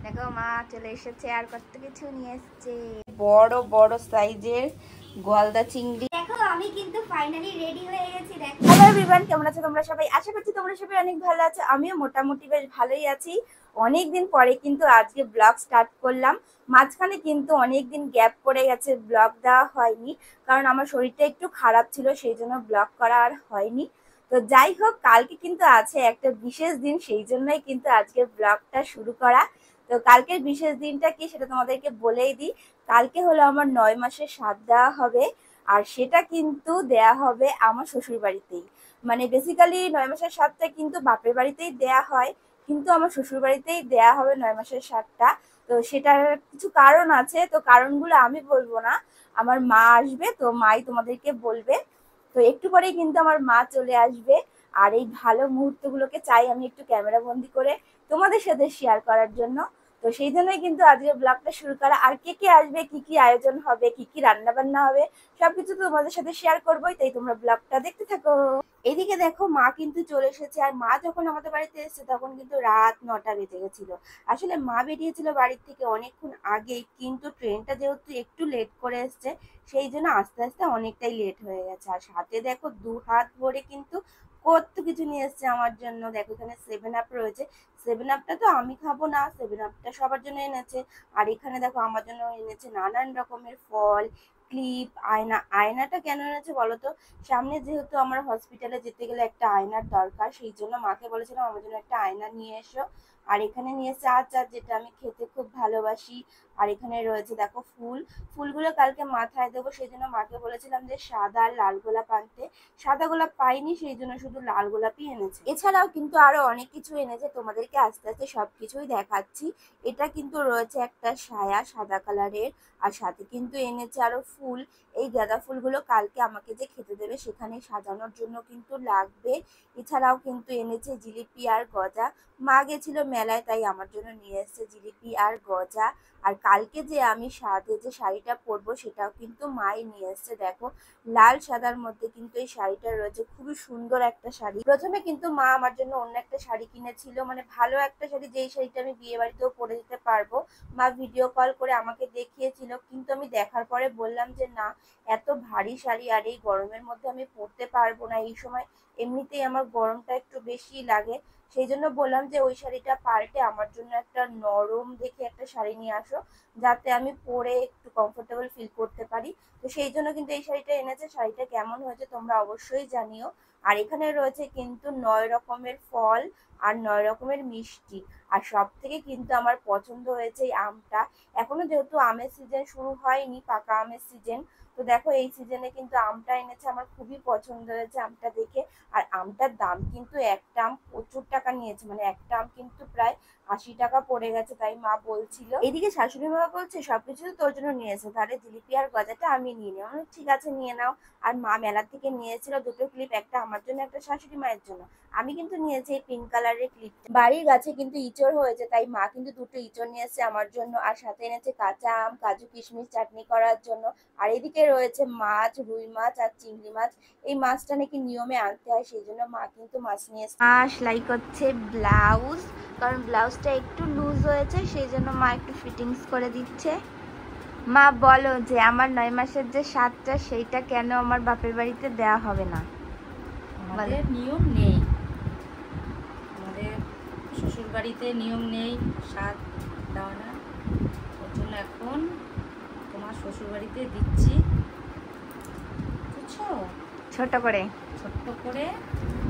দেখো মা চলে এসেছে আর কত কিছু নিয়ে এসেছে। বড় বড় সাইজের গলদা চিংড়ি। দেখো আমি কিন্তু ফাইনালি রেডি হয়ে গেছি। দেখো হ্যালো এভরিওয়ান, কেমন আছো তোমরা সবাই? আশা করছি তোমরা সবাই অনেক ভালো আছো। আমিও মোটামুটি বেশ ভালোই আছি। অনেকদিন পরে কিন্তু আজকে ব্লগ স্টার্ট করলাম। মাঝখানে কিন্তু অনেকদিন গ্যাপ পড়ে গেছে, ব্লগ দেওয়া হয়নি, কারণ আমার শরীরটা একটু খারাপ ছিল, সেই জন্য ব্লগ করা আর হয়নি। তো যাই হোক, কালকে কিন্তু আছে একটা বিশেষ দিন, সেই জন্যই কিন্তু আজকে ব্লগটা শুরু করা। তো কালকের বিশেষ দিনটা কি সেটা তোমাদেরকে বলেই দিই। কালকে হলো আমার 9 মাসের শ্রাদ্ধ দেওয়া হবে, আর সেটা কিন্তু দেয়া হবে আমার শ্বশুর বাড়িতেই। মানে বেসিক্যালি 9 মাসের শ্রাদ্ধটা কিন্তু বাপের বাড়িতেই দেয়া হয়, কিন্তু আমার শ্বশুর বাড়িতেই দেয়া হবে 9 মাসের শ্রাদ্ধটা। তো সেটার কিছু কারণ আছে, তো কারণগুলো আমি বলবো না, আমার মা আসবে, তো মাই তোমাদেরকে বলবে। তো একটু পরেই কিন্তু আমার মা চলে আসবে, আর এই ভালো মুহূর্তগুলোকে চাই আমি একটু ক্যামেরা বন্দি করে তোমাদের সাথে শেয়ার করার জন্য। তো সেই জন্যই কিন্তু আজকে ব্লগটা শুরু করা। আর কে কে আসবে, কি কি আয়োজন হবে, কি কি রান্না বান্না হবে, সবকিছু তো তোমাদের সাথে শেয়ার করবোই, তাই তোমরা ব্লগটা দেখতে থাকো। এদিকে দেখো মা কিন্তু চলে এসেছে, আর মা যখন আমাদের বাড়িতে এসেছে তখন কিন্তু রাত 9টা বেজে গেছিল। আসলে মা বেরিয়েছিল বাড়ির থেকে অনেকক্ষণ আগে, কিন্তু ট্রেনটা যেহেতু একটু লেট করে এসছে, সেই জন্য আস্তে আস্তে অনেকটাই লেট হয়ে গেছে। আর সাথে দেখো 2 হাত ভরে কিন্তু কত কিছু নিয়ে এসছে আমার জন্য। দেখো এখানে 7 আপ রয়েছে। 7 আপটা তো আমি খাবো না, 7 আপটা সবার জন্য এনেছে। আর এখানে দেখো আমার জন্য এনেছে নানান রকমের ফল, ক্লিপ, আয়না। আয়নাটা কেন এনেছে বলো তো? সামনে যেহেতু আমার হসপিটালে যেতে গেলে একটা আয়নার দরকার, সেই জন্য মাকে বলেছিলাম আমার জন্য একটা আয়না নিয়ে এসো। আর এখানে নিয়ে এসে আচার, যেটা আমি খেতে খুব ভালোবাসি। আর এখানে রয়েছে দেখো ফুল। ফুলগুলো কালকে মাথায় দেবো, সেই জন্য মাকে বলেছিলাম যে সাদা আর লাল গোলাপ আনতে। সাদা গোলাপ পাইনি, সেই জন্য শুধু লাল গোলাপই এনেছে। এছাড়াও কিন্তু আরো অনেক কিছু এনেছে, তোমাদেরকে আস্তে আস্তে সবকিছুই দেখাচ্ছি। এটা কিন্তু রয়েছে একটা সায়া সাদা কালারের, আর সাথে কিন্তু এনেছে আরো ফুল। এই গাঁদা ফুলগুলো কালকে আমাকে যে খেতে দেবে সেখানে সাজানোর জন্য কিন্তু লাগবে। এছাড়াও কিন্তু এনেছে জিলিপি আর গজা। মা গেছিল মেলায়, তাই আমার জন্য নিয়ে এসেছে জিলিপি আর গজা। আর কালকে যে আমি সাথে যে শাড়িটা পরবো সেটাও কিন্তু মাই নিয়ে এসেছে। দেখো লাল সাদার মধ্যে কিন্তু এই শাড়িটা রয়েছে, খুবই সুন্দর একটা শাড়ি। প্রথমে কিন্তু মা আমার জন্য অন্য একটা শাড়ি কিনেছিল, মানে ভালো একটা শাড়ি, যেই শাড়িটা আমি বিয়ে বাড়িতেও পরে যেতে পারবো। মা ভিডিও কল করে আমাকে দেখিয়েছিল, কিন্তু আমি দেখার পরে বললাম যে না, এত ভারী শাড়ি আর এই গরমের মধ্যে আমি পরতে পারবো না। এই সময় এমনিতেই আমার গরমটা একটু বেশি লাগে, সেই জন্য বললাম যে ওই শাড়িটা পাল্টে আমার জন্য একটা নরম দেখে একটা শাড়ি নিয়ে আসো, যাতে আমি পরে একটু কমফোর্টেবল ফিল করতে পারি। তো সেই জন্য কিন্তু এই শাড়িটা এনেছে। শাড়িটা কেমন হয়েছে তোমরা অবশ্যই জানিও। আর এখানে রয়েছে কিন্তু 9 রকমের ফল আর 9 রকমের মিষ্টি। আর সব থেকে কিন্তু আমার পছন্দ হয়েছে এই আমটা। এখনো যেহেতু আমের সিজন শুরু হয়নি, পাকা আমের সিজন, তো দেখো এই সিজনে কিন্তু আমটা এনেছে, আমার খুবই পছন্দ হয়েছে আমটা দেখে। আর আমটার দাম কিন্তু একটা আম প্রচুর টাকা নিয়েছে, মানে একটা আম কিন্তু প্রায় 80 টাকা পড়ে গেছে, তাই মা বলছিল। এদিকে শাশুড়ি মা বলছে সবকিছু তো তোর জন্য নিয়েছে, তাহলে জিলিপি আর গজাটা আমি নিয়ে নেবো। ঠিক আছে নিয়ে নাও। আর মা মেলা থেকে নিয়েছিল 2টো ক্লিপ, একটা আমার জন্য একটা শাশুড়ি মায়ের জন্য। আমি কিন্তু নিয়েছি এই পিঙ্ক কালারের ক্লিপ। বাড়ির গাছে কিন্তু ইঁচড় হয়েছে, তাই মা কিন্তু 2টো ইঁচড় নিয়ে এসেছে আমার জন্য, আর সাথে এনেছে কাঁচা আম, কাজু কিশমিশ চাটনি করার জন্য। আর এদিকে রয়েছে মাছ, রুই মাছ আর চিংড়ি মাছ। এই মাছটা নাকি নিয়মে আনতে হয়, সেই জন্য মা কিন্তু মাছ নিয়ে এসেছে। মা সেলাই করছে ব্লাউজ, কারণ ব্লাউজটা একটু লুজ হয়েছে, সেই জন্য মা একটু ফিটিংস করে দিচ্ছে। মা বলো যে আমার 9 মাসের যে শ্রাদ্ধটা, সেইটা কেন আমার বাপের বাড়িতে দেয়া হবে না? আমাদের নিয়ম নেই, আমাদের শ্বশুর বাড়িতে নিয়ম নেই স্বাদ দেওয়া না। ওর জন্য এখন তোমার শ্বশুর বাড়িতে দিচ্ছি, বুঝছো? ছোট করে, ছোট্ট করে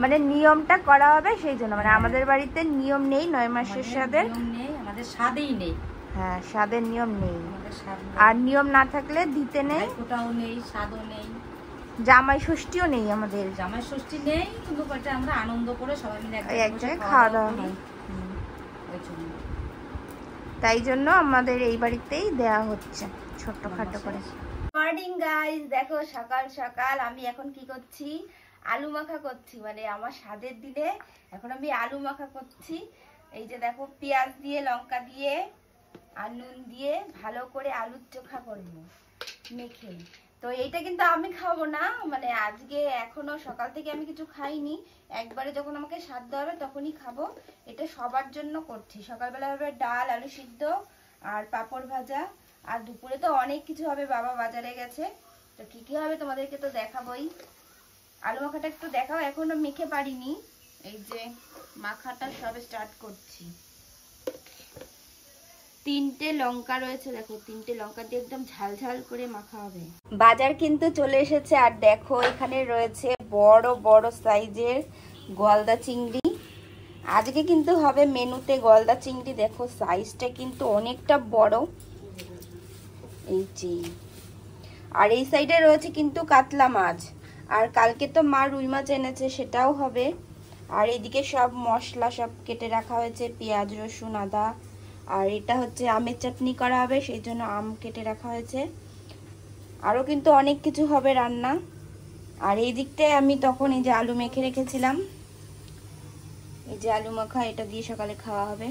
মানে নিয়মটা করা হবে, সেই জন্য। মানে আমাদের বাড়িতে নিয়ম নেই 9 মাসের স্বাদের। নিয়ম নেই, আমাদের স্বাদেই নেই। হ্যাঁ, স্বাদের নিয়ম নেই, আমাদের স্বাদ আর নিয়ম না থাকলে দিতে নেই। ফোটাও নেই, স্বাদও নেই, জামাই ষষ্ঠীও নেই আমাদের। জামাই ষষ্ঠী নেই, কিন্তু এটা আমরা আনন্দ করে সবাই মিলে এক জায়গায় খাওয়া দাওয়া হয়, ওই জন্য। তাই জন্য আমাদের এই বাড়িতেই দেয়া হচ্ছে ছোট্টখাটো করে। মর্নিং গাইস, দেখো সকাল সকাল আমি এখন কি করছি, আলু মাখা করছি। মানে আমার স্বাদের দিলে এখন আমি আলু মাখা করছি। এই যে দেখো পেঁয়াজ দিয়ে, লঙ্কা দিয়ে আর নুন দিয়ে ভালো করে আলুর চোখা করবো মেখে। তো এইটা কিন্তু আমি খাবো না, মানে আজকে এখনো সকাল থেকে আমি কিছু খাইনি, একবারে যখন আমাকে সাধ্য হবে তখনই খাবো। এটা সবার জন্য করছি। সকালবেলা হবে ডাল, আলু সিদ্ধ আর পাঁপড় ভাজা, আর দুপুরে তো অনেক কিছু হবে, বাবা বাজারে গেছে। তো কি কি হবে তোমাদেরকে তো দেখাবোই। আলু মাখাটা একটু দেখাও, এখনো মেখে পারিনি, এই যে মাখাটা সবে স্টার্ট করছি। 3টে লঙ্কা রয়েছে, দেখো 3টে লঙ্কা দিয়ে একদম ঝাল ঝাল করে মাখা হবে। বাজার কিন্তু চলে এসেছে, আর দেখো এখানে রয়েছে বড় বড় সাইজের গলদা চিংড়ি। আজকে কিন্তু হবে মেনুতে গলদা চিংড়ি। দেখো সাইজটা কিন্তু অনেকটা বড়, এই যে। আর এই সাইডে রয়েছে কিন্তু কাতলা মাছ, আর কালকে তো মা রুই মাছ এনেছে, সেটাও হবে। আর এদিকে সব মশলা সব কেটে রাখা হয়েছে, পেঁয়াজ, রসুন, আদা। আর এটা হচ্ছে আমের চাটনি করা হবে, সেই জন্য আম কেটে রাখা হয়েছে। আরও কিন্তু অনেক কিছু হবে রান্না। আর এই দিকটায় আমি তখন এই যে আলু মেখে রেখেছিলাম, এই যে আলু মাখা, এটা দিয়ে সকালে খাওয়া হবে।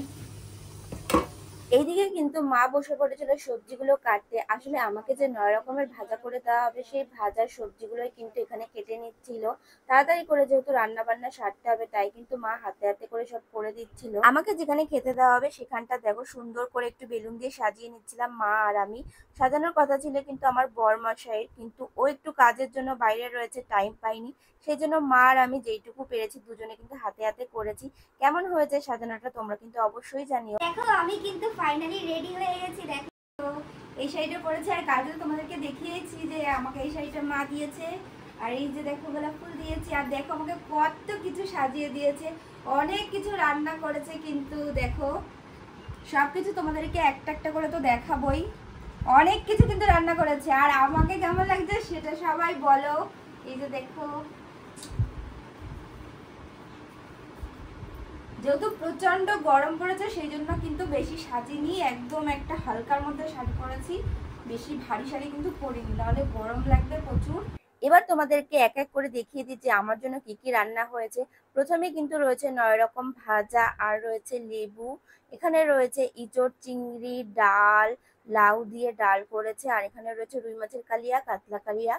এইদিকে কিন্তু মা বসে পড়েছিল সবজিগুলো কাটতে। আসলে আমাকে যে 9 রকমের ভাজা করে দেওয়া হবে, সেই ভাজার সবজিগুলোই কিন্তু এখানে কেটে নিচ্ছিল। তাড়াতাড়ি করে যেহেতু রান্না বান্না সারতে হবে, তাই কিন্তু মা হাতে হাতে করে সব করে দিচ্ছিল। আমাকে যেখানে খেতে দেওয়া হবে সেখানটা দেখো সুন্দর করে একটু বেলুন দিয়ে সাজিয়ে নিচ্ছিলাম মা আর আমি। সাজানোর কথা ছিল কিন্তু আমার বরমশাইয়ের, কিন্তু ও একটু কাজের জন্য বাইরে রয়েছে, টাইম পাইনি। সেই জন্য মা আর আমি যেইটুকু পেরেছি দুজনে কিন্তু হাতে হাতে করেছি। কেমন হয়েছে সাজানোটা তোমরা কিন্তু অবশ্যই জানিও। দেখো আমি কিন্তু ফাইনালি রেডি হয়ে গেছি। দেখো এই শাড়িটা পরেছে, আর কাজল তোমাদেরকে দেখিয়েছি যে আমাকে এই শাড়িটা মা দিয়েছে। আর এই যে দেখো গোলাপ ফুল দিয়েছি, আর দেখো আমাকে কত কিছু সাজিয়ে দিয়েছে, অনেক কিছু রান্না করেছে। কিন্তু দেখো সবকিছু তোমাদেরকে একটা একটা করে তো দেখাবোই, অনেক কিছু কিন্তু রান্না করেছে। আর আমাকে কেমন লাগছে সেটা সবাই বলো। এই যে দেখো, যেহেতু প্রচন্ড গরম পড়েছে সেই জন্য কিন্তু বেশি সাজিনি, একদম একটা হালকার মধ্যে শাড়ি পরেছি, বেশি ভারী শাড়ি কিন্তু পরিনি, নাহলে গরম লাগবে প্রচুর। এবার তোমাদেরকে এক এক করে দেখিয়ে দিচ্ছি আমার জন্য কি কি রান্না হয়েছে। প্রথমে কিন্তু রয়েছে 9 রকম ভাজা, আর রয়েছে লেবু, এখানে রয়েছে ইঁচড় চিংড়ি, ডাল, লাউ দিয়ে ডাল করেছে, আর এখানে রয়েছে রুই মাছের কালিয়া, কাতলা কালিয়া,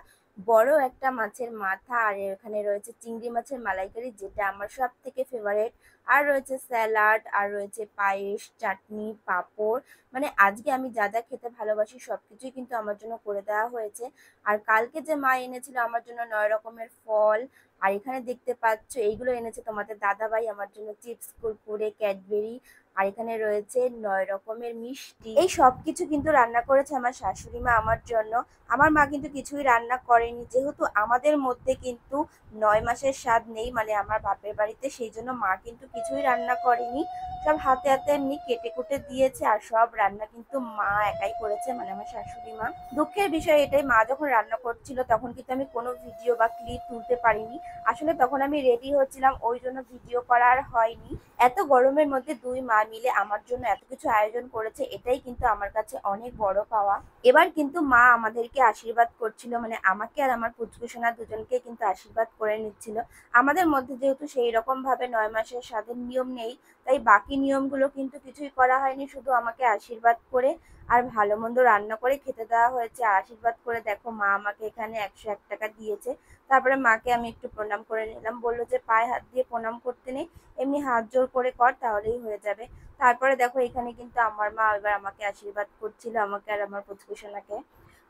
বড় একটা মাছের মাথা, আর এখানে রয়েছে চিংড়ি মাছের মালাইকারি, যেটা আমার সব থেকে ফেভারিট। আর রয়েছে স্যালাড, আর রয়েছে পায়েস, চাটনি, পাঁপড়। মানে আজকে আমি যা যা খেতে ভালোবাসি সবকিছুই কিন্তু আমার জন্য করে দেওয়া হয়েছে। আর কালকে যে মা এনেছিল আমার জন্য 9 রকমের ফল, আর এখানে দেখতে পাচ্ছ এইগুলো এনেছে তোমাদের দাদাভাই আমার জন্য, চিপস, কুরকুরে, ক্যাডবেরি। আর এখানে রয়েছে 9 রকমের মিষ্টি। এই সবকিছু কিন্তু রান্না করেছে আমার শাশুড়ি মা আমার জন্য। আমার মা কিন্তু কিছুই রান্না করেনি, যেহেতু আমাদের মধ্যে কিন্তু 9 মাসের স্বাদ নেই, মানে আমার বাপের বাড়িতে, সেই জন্য মা কিন্তু কিছুই রান্না করেনি, সব হাতে হাতে এমনি কেটে কুটে দিয়েছে। আর সব রান্না কিন্তু মা একাই করেছে, মানে আমার শাশুড়ি মা। দুঃখের বিষয় এটাই, মা যখন রান্না করছিল তখন কিন্তু আমি কোনো ভিডিও বা ক্লিপ তুলতে পারিনি। আসলে তখন আমি রেডি হচ্ছিলাম, ওই জন্য ভিডিও করা আর হয়নি। এত গরমের মধ্যে দুই মা মিলে আমার জন্য এত কিছু আয়োজন করেছে, এটাই কিন্তু আমার কাছে অনেক বড় পাওয়া। এবার কিন্তু মা আমাদেরকে আশীর্বাদ করছিল, মানে আমাকে আর আমার পুচকুসোনা দুজনকে কিন্তু আশীর্বাদ করে নিচ্ছিল। আমাদের মধ্যে যেহেতু সেই রকম ভাবে 9 মাসের স্বাদের নিয়ম নেই, তাই বাকি নিয়মগুলো কিন্তু কিছুই করা হয়নি, শুধু আমাকে আশীর্বাদ করে আর ভালো মন্দ রান্না করে খেতে দেওয়া হয়েছে। আর আশীর্বাদ করে দেখো মা আমাকে এখানে 101 টাকা দিয়েছে। তারপরে মাকে আমি একটু প্রণাম করে নিলাম, বললো যে পায়ে হাত দিয়ে প্রণাম করতে নেই, এমনি হাত জোর করে কর, তাহলেই হয়ে যাবে। তারপরে দেখো এখানে কিন্তু আমার মা এবার আমাকে আশীর্বাদ করছিল, আমাকে আর আমার পুচকুসোনাকে।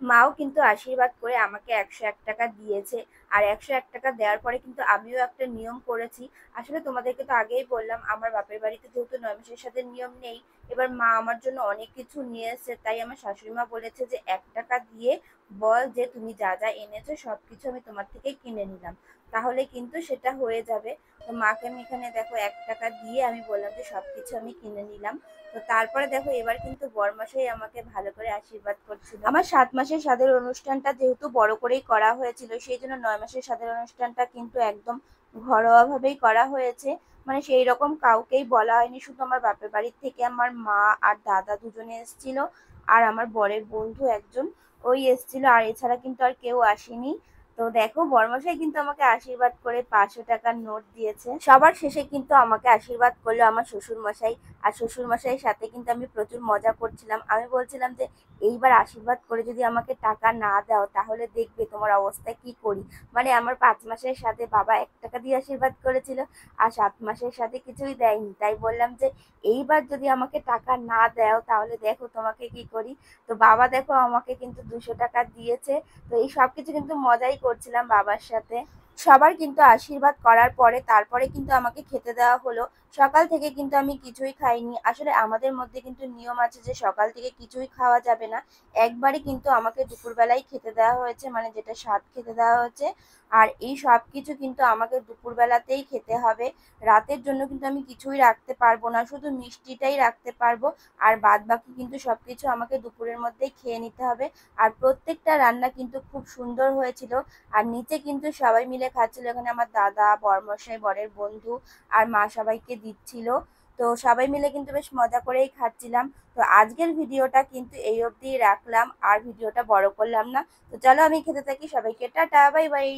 মাও কিন্তু আশীর্বাদ করে আমাকে 101 টাকা দিয়েছে। আর 101 টাকা দেওয়ার পরে কিন্তু আমিও একটা নিয়ম করেছি। আসলে তোমাদেরকে তো আগেই বললাম আমার বাপের বাড়িতে যেহেতু 9 মাসের সাথে নিয়ম নেই, এবার মা আমার জন্য অনেক কিছু নিয়ে এসেছে, তাই আমার শাশুড়ি মা বলেছে যে 1 টাকা দিয়ে বল যে তুমি যা যা এনেছো সবকিছু আমি তোমার থেকে কিনে নিলাম, তাহলে কিন্তু সেটা হয়ে যাবে। তো মাকে আমি এখানে দেখো 1 টাকা দিয়ে আমি বললাম যে সবকিছু আমি কিনে নিলাম। তো তারপরে দেখো এবার কিন্তু বরমশাই আমাকে ভালো করে আশীর্বাদ করছিল। আমার 7 মাসের স্বাদের অনুষ্ঠানটা যেহেতু বড় করেই করা হয়েছিল, সেই জন্য 9 মাসের স্বাদের অনুষ্ঠানটা কিন্তু একদম ঘরোয়া ভাবেই করা হয়েছে, মানে সেই রকম কাউকেই বলা হয়নি, শুধু আমার বাপের বাড়ির থেকে আমার মা আর দাদা দুজনে এসেছিল, আর আমার বরের বন্ধু একজন ওই এসেছিল, আর এছাড়া কিন্তু আর কেউ আসেনি। তো দেখো বর্মশাই কিন্তু আমাকে আশীর্বাদ করে 500 টাকার নোট দিয়েছে। সবার শেষে কিন্তু আমাকে আশীর্বাদ করলো আমার শ্বশুর মশাই। আর শ্বশুর মশাইয়ের সাথে কিন্তু আমি প্রচুর মজা করছিলাম। আমি বলছিলাম যে এইবার আশীর্বাদ করে যদি আমাকে টাকা না দাও তাহলে দেখবে তোমার অবস্থা কি করি। মানে আমার 5 মাসের সাথে বাবা 1 টাকা দিয়ে আশীর্বাদ করেছিল, আর 7 মাসের সাথে কিছুই দেয়নি। তাই বললাম যে এইবার যদি আমাকে টাকা না দাও তাহলে দেখো তোমাকে কি করি। তো বাবা দেখো আমাকে কিন্তু 200 টাকা দিয়েছে। তো এই সবকিছু কিন্তু মজাই করছিলাম বাবার সাথে। সবার কিন্তু আশীর্বাদ করার পরে তারপরে কিন্তু আমাকে খেতে দেওয়া হলো। সকাল থেকে কিন্তু আমি কিছুই খাইনি। আসলে আমাদের মধ্যে কিন্তু নিয়ম আছে যে সকাল থেকে কিছুই খাওয়া যাবে না। একবারই কিন্তু আমাকে দুপুরবেলায় খেতে দেওয়া হয়েছে, মানে যেটা স্বাদ খেতে দেওয়া হয়েছে। আর এই সব কিছু কিন্তু আমাকে দুপুরবেলাতেই খেতে হবে। রাতের জন্য কিন্তু আমি কিছুই রাখতে পারবো না, শুধু মিষ্টিটাই রাখতে পারবো। আর বাদ বাকি কিন্তু সবকিছু আমাকে দুপুরের মধ্যেই খেয়ে নিতে হবে। আর প্রত্যেকটা রান্না কিন্তু খুব সুন্দর হয়েছিল। আর নিচে কিন্তু সবাই মিলে খাচ্ছিল, এখানে আমার দাদা, বরমশাই, বরের বন্ধু আর মা সবাইকে দিচ্ছিল। তো সবাই মিলে কিন্তু বেশ মজা করেই খাচ্ছিলাম। তো আজকের ভিডিওটা কিন্তু এই অবধিই রাখলাম, আর ভিডিওটা বড় করলাম না। তো চলো আমি খেতে থাকি, সবাইকে টাটা, বাই বাই।